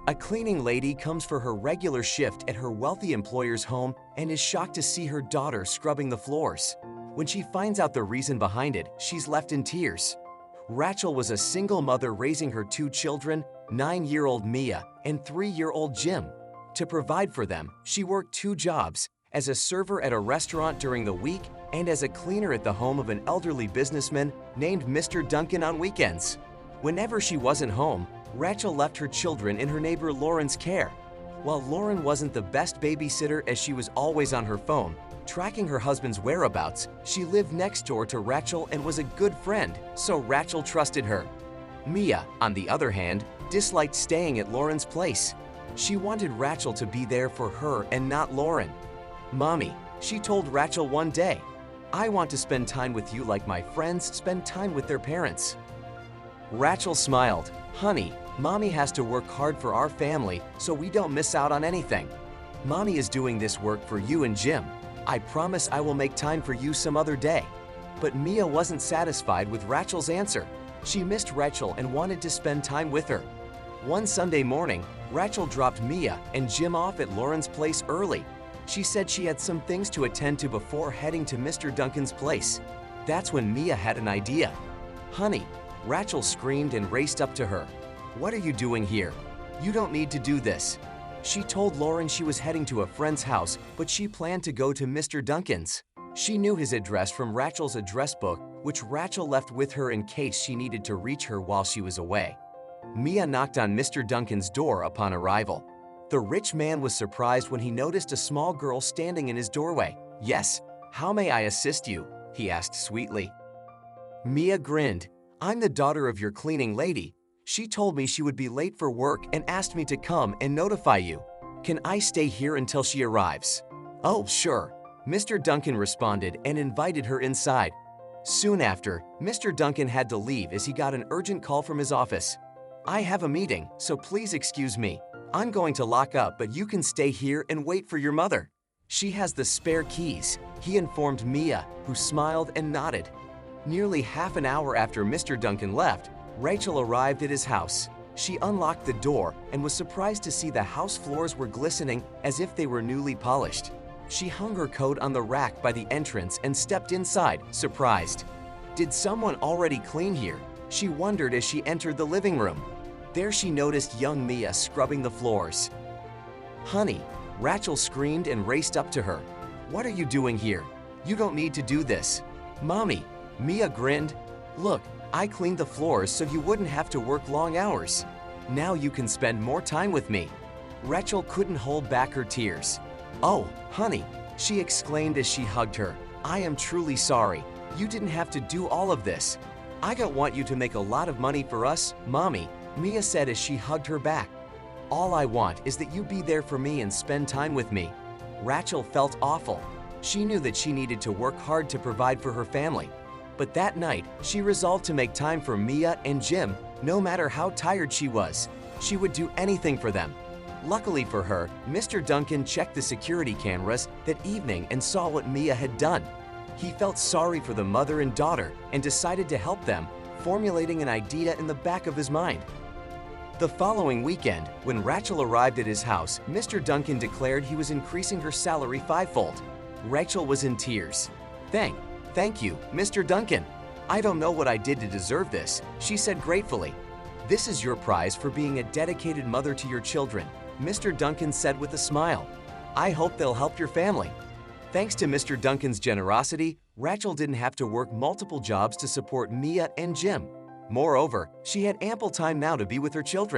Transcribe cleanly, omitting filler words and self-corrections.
A cleaning lady comes for her regular shift at her wealthy employer's home and is shocked to see her daughter scrubbing the floors. When she finds out the reason behind it, she's left in tears. Rachel was a single mother raising her two children, 9-year-old Mia and 3-year-old Jim. To provide for them, she worked two jobs, as a server at a restaurant during the week and as a cleaner at the home of an elderly businessman named Mr. Duncan on weekends. Whenever she wasn't home, Rachel left her children in her neighbor Lauren's care. While Lauren wasn't the best babysitter as she was always on her phone, tracking her husband's whereabouts, she lived next door to Rachel and was a good friend, so Rachel trusted her. Mia, on the other hand, disliked staying at Lauren's place. She wanted Rachel to be there for her and not Lauren. "Mommy," she told Rachel one day, "I want to spend time with you like my friends spend time with their parents." Rachel smiled. "Honey, Mommy has to work hard for our family so we don't miss out on anything. Mommy is doing this work for you and Jim. I promise I will make time for you some other day." But Mia wasn't satisfied with Rachel's answer. She missed Rachel and wanted to spend time with her. One Sunday morning, Rachel dropped Mia and Jim off at Lauren's place early. She said she had some things to attend to before heading to Mr. Duncan's place. That's when Mia had an idea. "Honey," Rachel screamed and raced up to her. "What are you doing here? You don't need to do this." She told Lauren she was heading to a friend's house, but she planned to go to Mr. Duncan's. She knew his address from Rachel's address book, which Rachel left with her in case she needed to reach her while she was away. Mia knocked on Mr. Duncan's door upon arrival. The rich man was surprised when he noticed a small girl standing in his doorway. "Yes, how may I assist you?" he asked sweetly. Mia grinned. "I'm the daughter of your cleaning lady. She told me she would be late for work and asked me to come and notify you. Can I stay here until she arrives?" "Oh, sure," Mr. Duncan responded and invited her inside. Soon after, Mr. Duncan had to leave as he got an urgent call from his office. "I have a meeting, so please excuse me. I'm going to lock up, but you can stay here and wait for your mother. She has the spare keys," he informed Mia, who smiled and nodded. Nearly half an hour after Mr. Duncan left, Rachel arrived at his house. She unlocked the door and was surprised to see the house floors were glistening as if they were newly polished. She hung her coat on the rack by the entrance and stepped inside, surprised. Did someone already clean here? She wondered as she entered the living room. There she noticed young Mia scrubbing the floors. "Honey," Rachel screamed and raced up to her. "What are you doing here? You don't need to do this." "Mommy," Mia grinned. "Look, I cleaned the floors so you wouldn't have to work long hours. Now you can spend more time with me." Rachel couldn't hold back her tears. "Oh, honey," she exclaimed as she hugged her. "I am truly sorry. You didn't have to do all of this. I don't want you to make a lot of money for us, Mommy," Mia said as she hugged her back. "All I want is that you be there for me and spend time with me." Rachel felt awful. She knew that she needed to work hard to provide for her family. But that night, she resolved to make time for Mia and Jim, no matter how tired she was. She would do anything for them. Luckily for her, Mr. Duncan checked the security cameras that evening and saw what Mia had done. He felt sorry for the mother and daughter and decided to help them, formulating an idea in the back of his mind. The following weekend, when Rachel arrived at his house, Mr. Duncan declared he was increasing her salary fivefold. Rachel was in tears. Thank you, Mr. Duncan. I don't know what I did to deserve this," she said gratefully. "This is your prize for being a dedicated mother to your children," Mr. Duncan said with a smile. "I hope they'll help your family." Thanks to Mr. Duncan's generosity, Rachel didn't have to work multiple jobs to support Mia and Jim. Moreover, she had ample time now to be with her children.